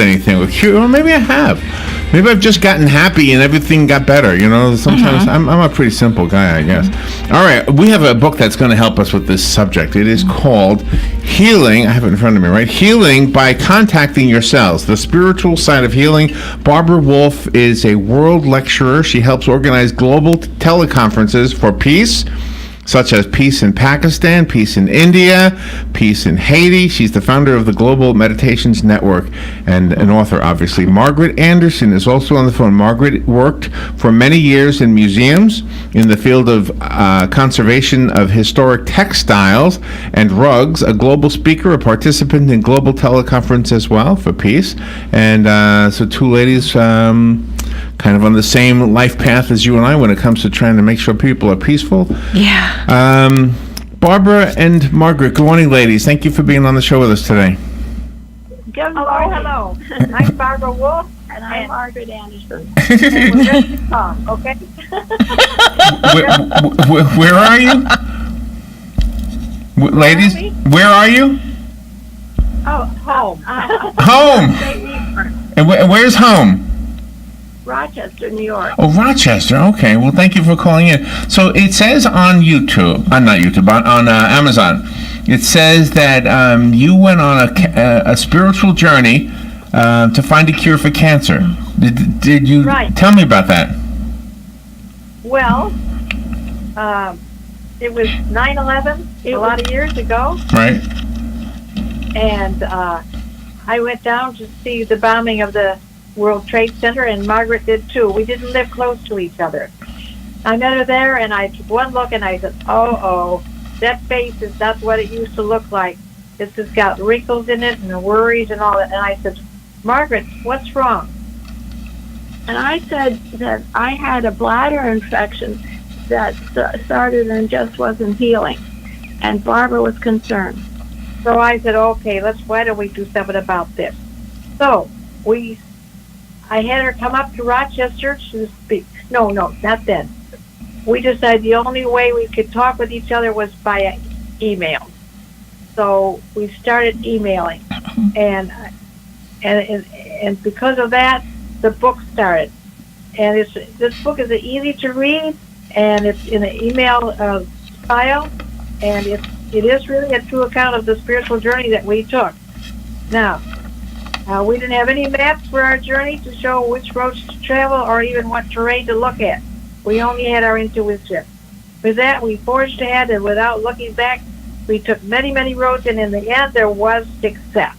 anything with cure. Well, maybe I have. Maybe I've just gotten happy and everything got better. Sometimes I'm a pretty simple guy, I guess. All right, we have a book that's going to help us with this subject. It is called Healing. I have it in front of me, right? Healing by Contacting Your Cells, the Spiritual Side of Healing. Barbara Wolf is a world lecturer. She helps organize global teleconferences for peace, such as peace in Pakistan, peace in India, peace in Haiti. She's the founder of the Global Meditations Network and an author, obviously. Margaret Anderson is also on the phone. Margaret worked for many years in museums in the field of conservation of historic textiles and rugs, a global speaker, a participant in global teleconference as well for peace. And so two ladies kind of on the same life path as you and I when it comes to trying to make sure people are peaceful. Yeah. Barbara and Margaret, good morning, ladies. Thank you for being on the show with us today. Good morning. Hello. I'm Barbara Wolf. And I'm Margaret Anderson. And we're ready to talk, okay? Where are you? Ladies, where are you? Oh, home. Home. And where's home? Rochester, New York. Oh, Rochester. Okay. Well, thank you for calling in. So it says on YouTube, not YouTube, on Amazon, it says that you went on a spiritual journey to find a cure for cancer. Did you tell me about that? Well, it was 9/11 a lot of years ago. Right. And I went down to see the bombing of the World Trade Center, and Margaret did too. We didn't live close to each other. I met her there, and I took one look, and I said, oh, that face is not what it used to look like. It's just got wrinkles in it and the worries and all that. And I said, Margaret, what's wrong? And I said that I had a bladder infection that started and just wasn't healing. And Barbara was concerned. So I said, okay, why don't we do something about this? So I had her come up to Rochester to speak. No, not then. We decided the only way we could talk with each other was by email. So we started emailing, and because of that, the book started. And this book is easy to read, and it's in an email style, and it is really a true account of the spiritual journey that we took. Now, we didn't have any maps for our journey to show which roads to travel or even what terrain to look at. We only had our intuition. With that, we forged ahead, and without looking back, we took many, many roads, and in the end, there was success.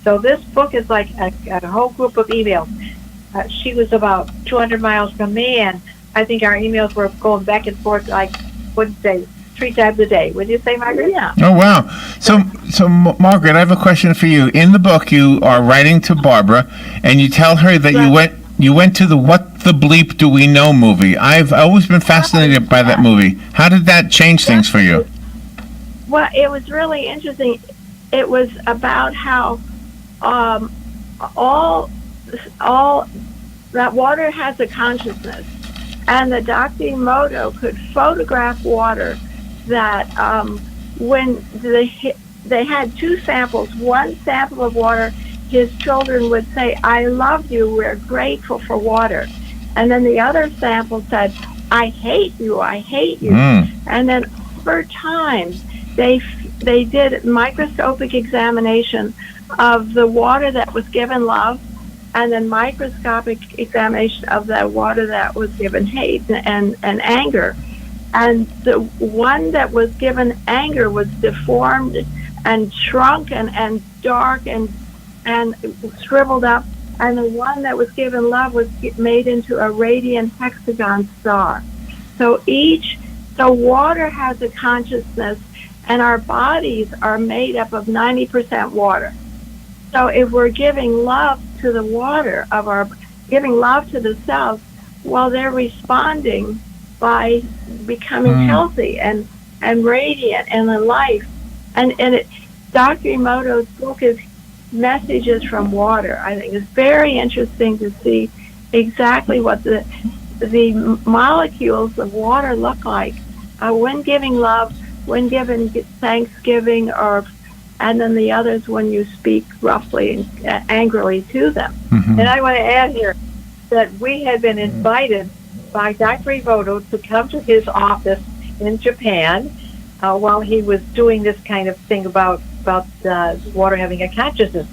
So this book is like a whole group of emails. She was about 200 miles from me, and I think our emails were going back and forth, like, wouldn't say, 3 times a day. Would you say, Margaret? Yeah. Oh, wow. So Margaret, I have a question for you. In the book, you are writing to Barbara, and you tell her that you went to the What the Bleep Do We Know movie. I've always been fascinated by that movie. How did that change things for you? Well, it was really interesting. It was about how all that water has a consciousness, and the Dr. Emoto could photograph water that when they had 2 samples. One sample of water, his children would say, I love you, we're grateful for water. And then the other sample said, I hate you, I hate you. And then over time, they did microscopic examination of the water that was given love, and then microscopic examination of the water that was given hate and anger. And the one that was given anger was deformed and shrunk and dark and shriveled up. And the one that was given love was made into a radiant hexagon star. So water has a consciousness, and our bodies are made up of 90% water. So if we're giving love to the water giving love to the cells, well, they're responding by becoming healthy and radiant and in life. And Dr. Emoto's book is Messages from Water. I think it's very interesting to see exactly what the molecules of water look like when giving love, when giving thanksgiving, and then the others when you speak roughly and angrily to them. Mm-hmm. And I want to add here that we had been invited by Dr. Emoto to come to his office in Japan while he was doing this kind of thing about water having a consciousness.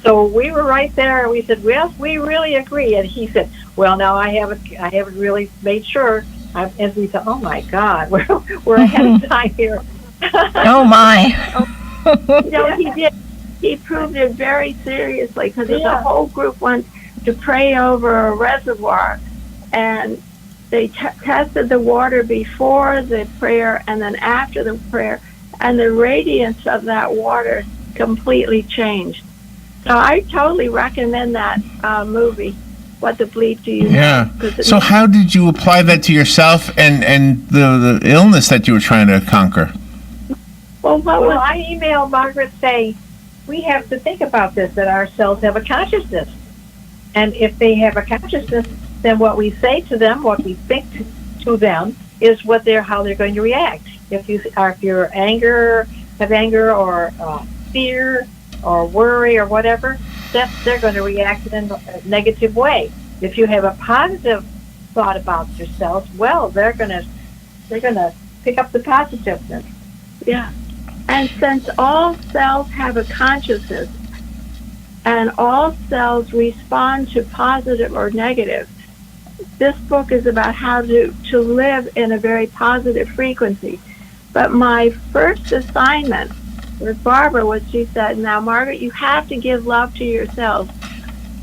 So we were right there, and we said, "Well, we really agree." And he said, "Well, now I haven't really made sure." And we thought, "Oh my God, we're ahead of time here." Oh my! He did. He proved it very seriously because the whole group went to pray over a reservoir, and they tested the water before the prayer and then after the prayer, and the radiance of that water completely changed. So I totally recommend that movie, What the Bleep Do You Know? Yeah. So how did you apply that to yourself and the illness that you were trying to conquer? Well, I emailed Margaret saying, we have to think about this, that our cells have a consciousness. And if they have a consciousness, then what we say to them, what we think to them, is how they're going to react. If you're have anger or fear or worry or whatever, they're going to react in a negative way. If you have a positive thought about yourself, well, they're going to pick up the positiveness. Yeah. And since all cells have a consciousness and all cells respond to positive or negative, this book is about how to live in a very positive frequency. But my first assignment with Barbara was, she said, "Now, Margaret, you have to give love to your cells."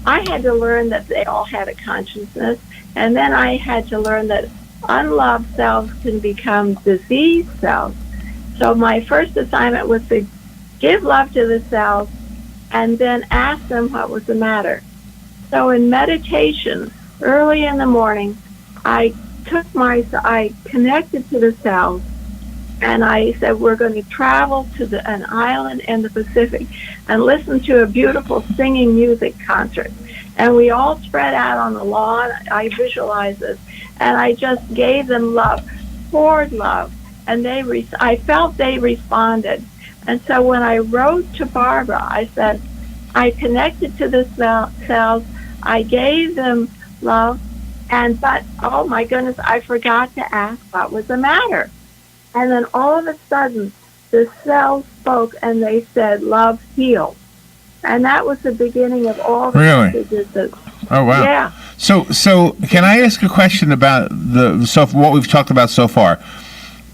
I had to learn that they all had a consciousness, and then I had to learn that unloved cells can become diseased cells. So my first assignment was to give love to the cells and then ask them what was the matter. So in meditation, early in the morning, I connected to the cells, and I said, we're going to travel to an island in the Pacific and listen to a beautiful singing music concert. And we all spread out on the lawn. I visualized this, and I just gave them love, poured love, and I felt they responded. And so when I wrote to Barbara, I said, I connected to the cells, I gave them love, but oh my goodness, I forgot to ask what was the matter. And then all of a sudden, the cells spoke and they said, "Love heals." And that was the beginning of all the messages. Oh, wow. Yeah. So can I ask a question about what we've talked about so far?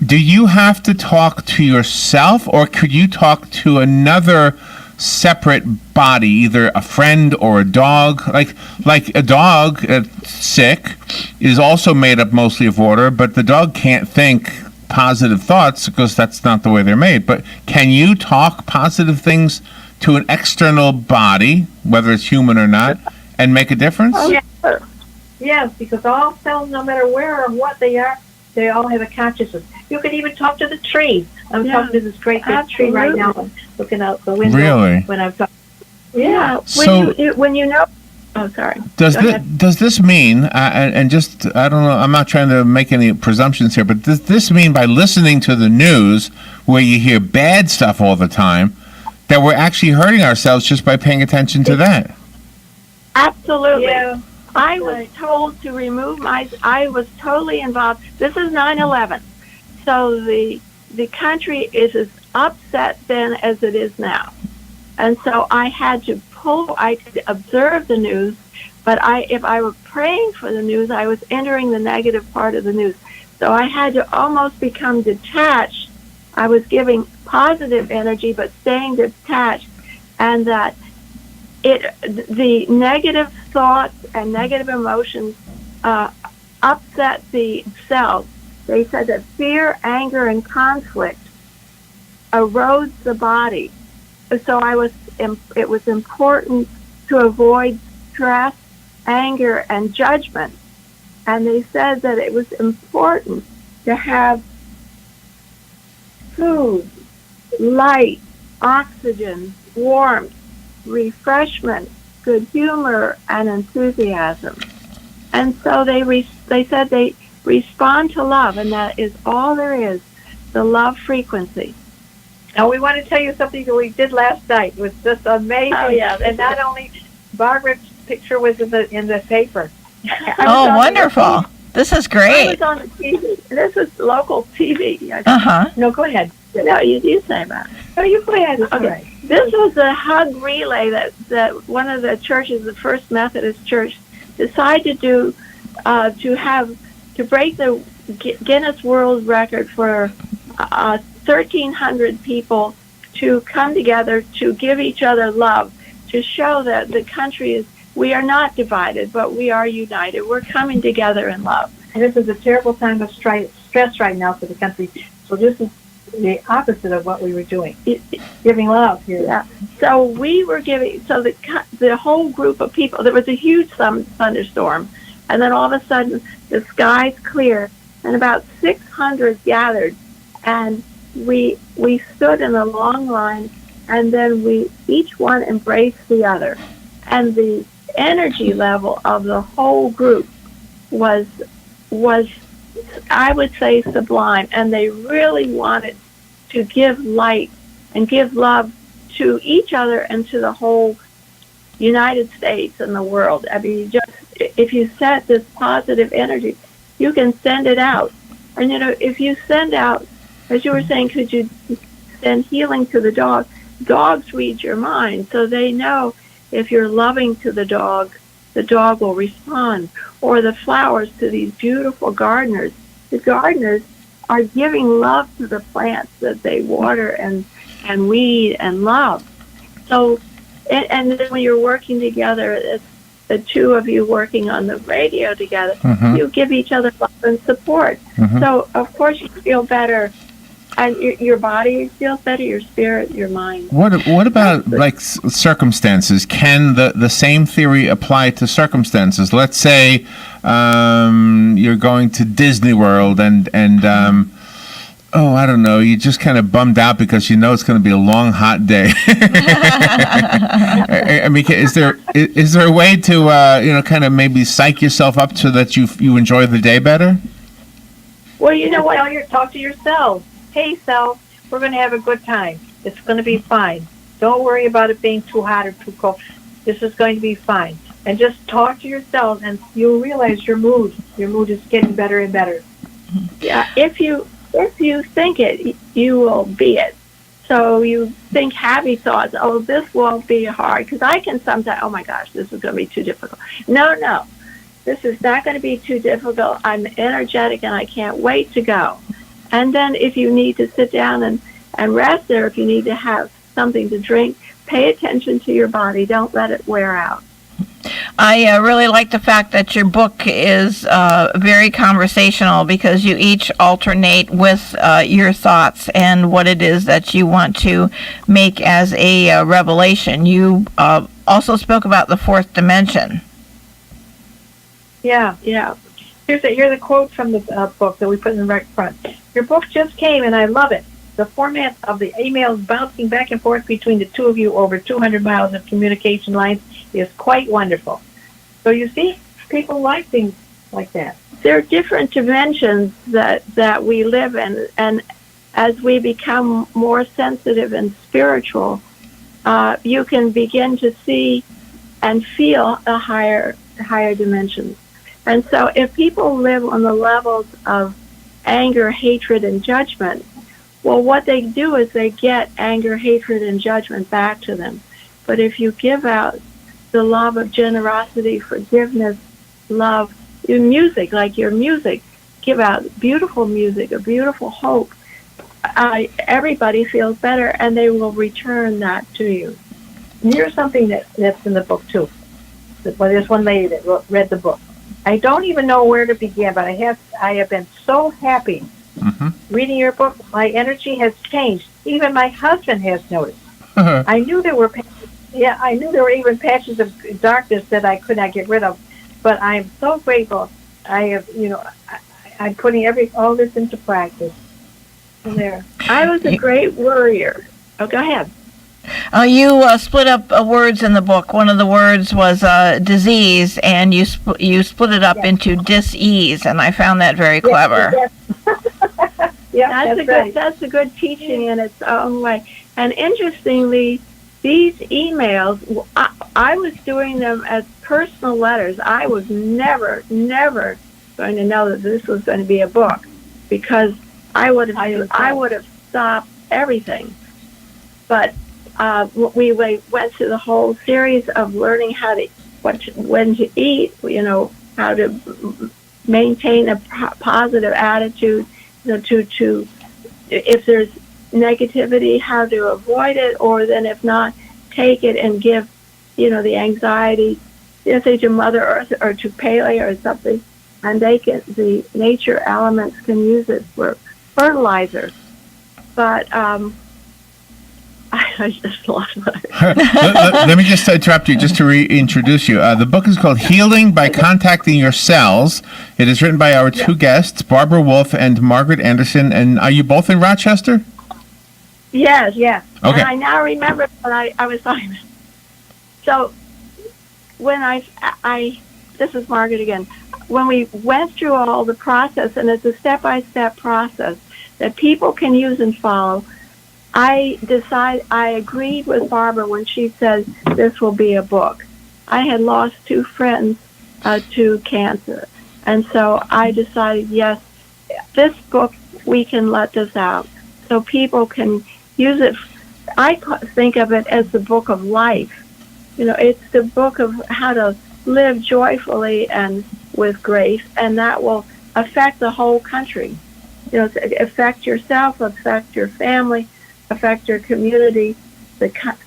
Do you have to talk to yourself, or could you talk to another separate body, either a friend or a dog? Like a dog sick is also made up mostly of water, but the dog can't think positive thoughts because that's not the way they're made. But can you talk positive things to an external body, whether it's human or not, and make a difference? Oh, yeah. Yes, because all cells, no matter where or what they are, they all have a consciousness. You can even talk to the trees. I'm talking to this great big tree right now. I'm looking out the window. Really? When I'm talking. Yeah. When you know. Oh, sorry. Does this mean, and just, I don't know, I'm not trying to make any presumptions here, but does this mean by listening to the news, where you hear bad stuff all the time, that we're actually hurting ourselves just by paying attention to that? Absolutely. Yeah. I was told to I was totally involved. This is 9/11. So the country is as upset then as it is now. And so I had to I could observe the news, but if I were praying for the news, I was entering the negative part of the news. So I had to almost become detached. I was giving positive energy, but staying detached, and that the negative thoughts and negative emotions upset the cells. They said that fear, anger, and conflict erodes the body. So it was important to avoid stress, anger, and judgment. And they said that it was important to have food, light, oxygen, warmth, refreshment, good humor, and enthusiasm. And so they said they respond to love, and that is all there is, the love frequency. Now we want to tell you something that we did last night. It was just amazing. Oh, yeah, And not only Margaret's picture was in the paper. Oh, wonderful. This is I great. was on the TV. This is local TV. Uh-huh. No, go ahead. No, you say about it. No, you go ahead. It's all Okay. right. This was a hug relay that one of the churches, the First Methodist Church, decided to do to break the Guinness World Record for 1,300 people to come together to give each other love, to show that the country is, we are not divided, but we are united. We're coming together in love. And this is a terrible time of stress right now for the country. So this is the opposite of what we were doing, giving love here. Yeah. So we were giving. So the whole group of people. There was a huge thunderstorm, and then all of a sudden the skies cleared, and about 600 gathered, and we stood in a long line, and then we each one embraced the other, and the energy level of the whole group was I would say sublime, and they really wanted to give light and give love to each other and to the whole United States and the world. I mean, if you set this positive energy, you can send it out. And if you send out, as you were saying, could you send healing to the dog? Dogs read your mind, so they know if you're loving to the dog will respond. Or the flowers to these beautiful gardeners. The gardeners are giving love to the plants that they water and weed and love. So, and then when you're working together, it's the two of you working on the radio together, you give each other love and support. So, of course, you feel better. And your body feels better, your spirit, your mind. What about like circumstances? Can the same theory apply to circumstances? Let's say you're going to Disney World and I don't know, you're just kind of bummed out because you know it's going to be a long, hot day. I mean, is there a way to kind of maybe psych yourself up so that you enjoy the day better? Well, you know what? Talk to yourself. Hey, self, we're going to have a good time. It's going to be fine. Don't worry about it being too hot or too cold. This is going to be fine. And just talk to yourself, and you'll realize your mood is getting better and better. Yeah, if you think it, you will be it. So you think happy thoughts. Oh, this won't be hard, because I can sometimes. Oh my gosh, this is going to be too difficult. No, this is not going to be too difficult. I'm energetic, and I can't wait to go. And then if you need to sit down and rest there, if you need to have something to drink, pay attention to your body. Don't let it wear out. I really like the fact that your book is very conversational, because you each alternate with your thoughts and what it is that you want to make as a revelation. You also spoke about the fourth dimension. Yeah. Here's a quote from the book that we put in the right front. Your book just came, and I love it. The format of the emails bouncing back and forth between the two of you over 200 miles of communication lines is quite wonderful. So you see, people like things like that. There are different dimensions that we live in, and as we become more sensitive and spiritual, you can begin to see and feel a higher dimensions. And so if people live on the levels of anger, hatred, and judgment, well, what they do is they get anger, hatred, and judgment back to them. But if you give out the love of generosity, forgiveness, love, your music, give out beautiful music, a beautiful hope, everybody feels better, and they will return that to you. And here's something that's in the book, too. Well, there's one lady that read the book. I don't even know where to begin, but I have been so happy reading your book. My energy has changed. Even my husband has noticed. I knew there were even patches of darkness that I could not get rid of, but I'm so grateful. I'm putting all this into practice. And there, I was a great worrier. Oh, go ahead. You split up words in the book. One of the words was disease, and you split it up into dis-ease, and I found that very clever. Yeah, that's right. That's a good teaching in its own way. And interestingly, these emails, I was doing them as personal letters. I was never going to know that this was going to be a book, because I would have stopped everything. But we went through the whole series of learning how to when to eat. How to maintain a positive attitude. To if there's negativity, how to avoid it, or then if not, take it and give, the anxiety, say to Mother Earth or to Pele or something, and the nature elements can use it for fertilizer. But I just lost my. Let me just interrupt you, just to reintroduce you. The book is called Healing by Contacting Your Cells. It is written by our two guests, Barbara Wolf and Margaret Anderson. And are you both in Rochester? Yes. Okay. And I now remember what I was talking about. So when this is Margaret again. When we went through all the process, and it's a step-by-step process that people can use and follow, I agreed with Barbara when she said this will be a book. I had lost 2 friends to cancer. And so I decided, yes, this book, we can let this out so people can use it. I think of it as the book of life. It's the book of how to live joyfully and with grace, and that will affect the whole country. Affect yourself, affect your family, affect your community,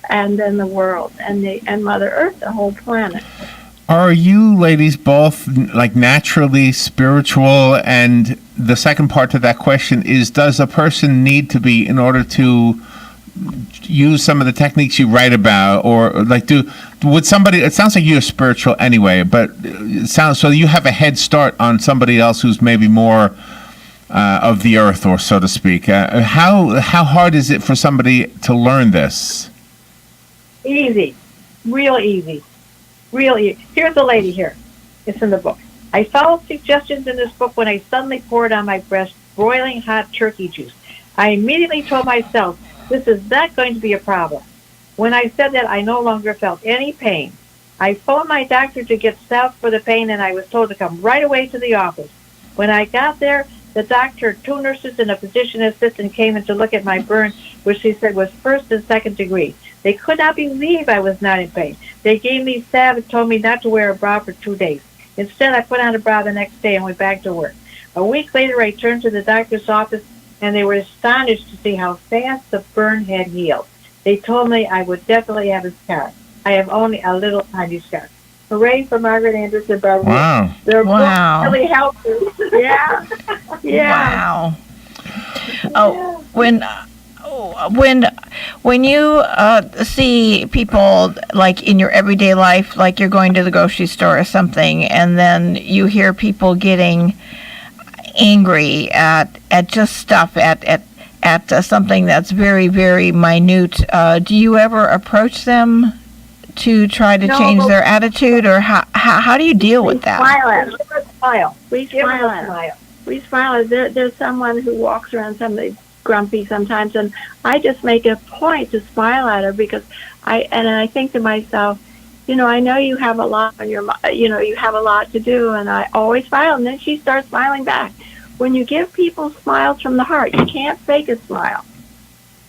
and then the world, and Mother Earth, the whole planet. Are you ladies both like naturally spiritual? And the second part to that question is, does a person need to be, in order to use some of the techniques you write about, or like would somebody, it sounds like you're spiritual anyway, but it sounds so you have a head start on somebody else who's maybe more of the earth, or so to speak. How hard is it for somebody to learn this? Easy. Real easy. Here's the lady here. It's in the book. I followed suggestions in this book when I suddenly poured on my breast boiling hot turkey juice. I immediately told myself, this is not going to be a problem. When I said that, I no longer felt any pain. I phoned my doctor to get salve for the pain, and I was told to come right away to the office. When I got there, the doctor, 2 nurses, and a physician assistant came in to look at my burn, which she said was 1st and 2nd degree. They could not believe I was not in pain. They gave me salve and told me not to wear a bra for 2 days. Instead, I put on a bra the next day and went back to work. A week later, I turned to the doctor's office, and they were astonished to see how fast the burn had healed. They told me I would definitely have a scar. I have only a little tiny scar. Hooray for Margaret Anderson, Barbara. Wow. Their book really helped me. Yeah. Wow. Oh, when you see people like in your everyday life, like you're going to the grocery store or something, and then you hear people getting angry at just stuff, at something that's very, very minute, do you ever approach them to try to change their attitude, or how do you deal with that? We smile. There's someone who walks around somebody grumpy sometimes, and I just make a point to smile at her, because I think to myself, I know you have a lot on your, you have a lot to do, and I always smile, and then she starts smiling back. When you give people smiles from the heart, you can't fake a smile,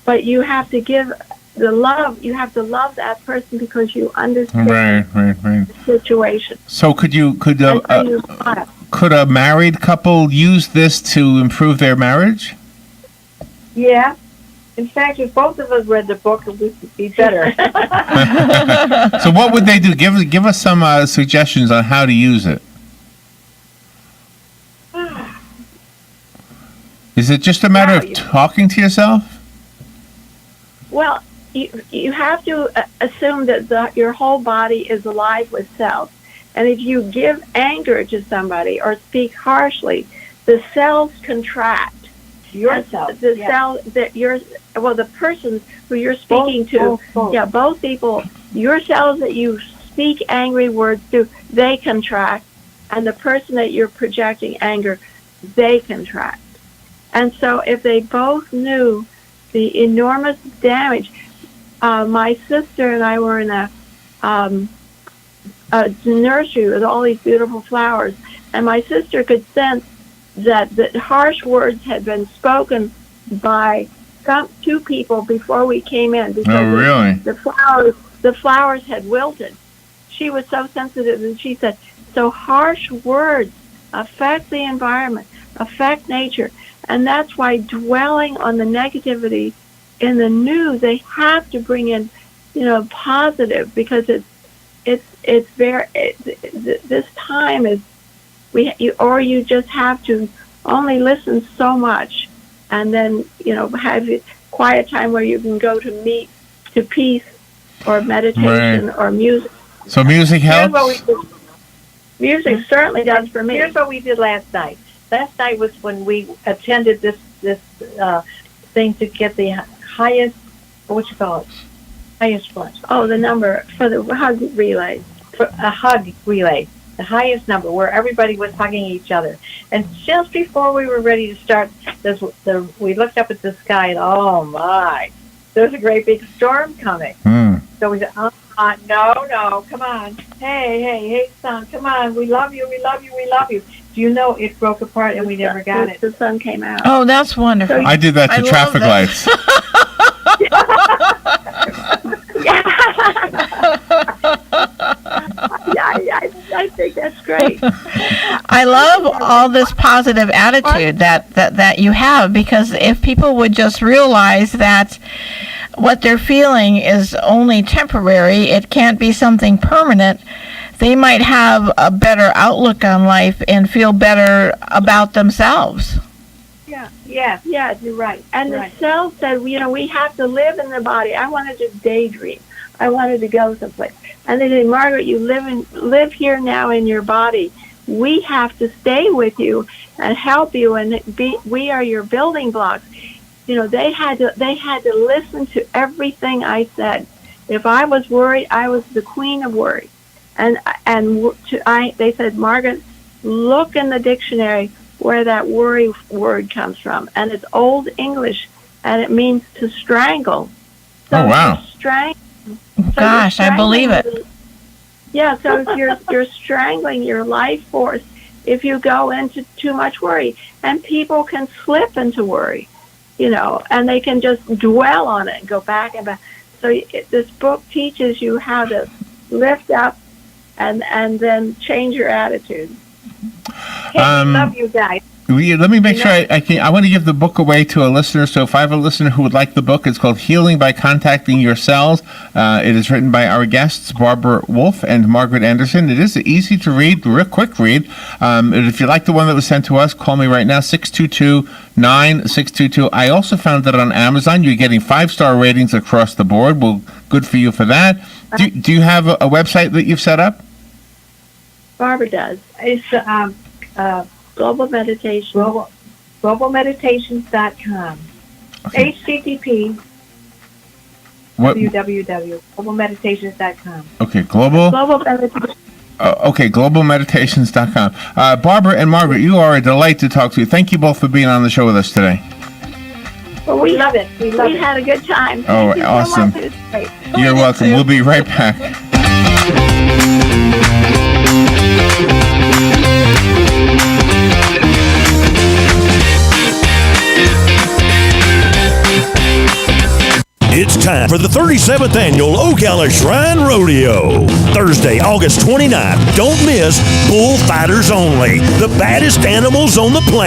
but you have to give the love. You have to love that person because you understand right. the situation. So could a married couple use this to improve their marriage? Yeah. In fact, if both of us read the book, it would be better. So what would they do? Give us some suggestions on how to use it. Is it just a matter of talking to yourself? Well, you have to assume that your whole body is alive with cells. And if you give anger to somebody or speak harshly, the cells contract. Your cells. The cell that the person who you're speaking to. Both. Yeah, both people. Your cells that you speak angry words to, they contract. And the person that you're projecting anger, they contract. And so if they both knew the enormous damage, my sister and I were in a nursery with all these beautiful flowers, and my sister could sense that the harsh words had been spoken by two people before we came in, because Oh, really? the flowers had wilted. She was so sensitive, and she said, so harsh words affect the environment, affect nature, and that's why dwelling on the negativity in the news, they have to bring in, positive, because it's very, this time is, you just have to only listen so much, and then, have a quiet time where you can go to peace or meditation or music. So music helps? Music certainly does for me. Here's what we did last night. Last night was when we attended this thing to get the highest, highest what? Oh, the number for the hug relay. For a hug relay. The highest number, where everybody was hugging each other. And just before we were ready to start, we looked up at the sky, and oh my, there's a great big storm coming. So we said, no, come on. Hey, son, come on. We love you. Do you know it broke apart and we never got it? The sun came out. Oh, that's wonderful. I did that to traffic lights. I think that's great. I love all this positive attitude that you have, because if people would just realize that what they're feeling is only temporary, it can't be something permanent, they might have a better outlook on life and feel better about themselves. Yeah, you're right. And the cell said, we have to live in the body. I wanted to daydream. I wanted to go someplace. And they said, Margaret, you live here now in your body. We have to stay with you and help you, and we are your building blocks. They had to listen to everything I said. If I was worried, I was the queen of worry. They said, Margaret, look in the dictionary where that worry word comes from, and it's Old English, and it means to strangle. So oh wow! Gosh, I believe it. Yeah, so if you're strangling your life force if you go into too much worry, and people can slip into worry, and they can just dwell on it and go back and back. So this book teaches you how to lift up and then change your attitude. Hey, love you guys. Let me make sure I want to give the book away to a listener. So if I have a listener who would like the book, it's called Healing by Contacting Your Cells. It is written by our guests, Barbara Wolf and Margaret Anderson. It is easy to read, real quick read. And if you like the one that was sent to us, call me right now, 622-9622. I also found that on Amazon, you're getting 5-star ratings across the board. Well, good for you for that. Do you have a website that you've set up? Barbara does. It's Global Meditation. Globalmeditations.com. Okay. HTTP www.globalmeditations.com. Okay, Global Meditation. Okay, globalmeditations.com. Barbara and Margaret, you are a delight to talk to. Thank you both for being on the show with us today. Well, we love it. We had a good time. Oh, Thank you awesome. So much. It was great. You're welcome. We'll be right back. It's time for the 37th annual Ocala Shrine Rodeo. Thursday, August 29th. Don't miss Bullfighters Only, the baddest animals on the planet.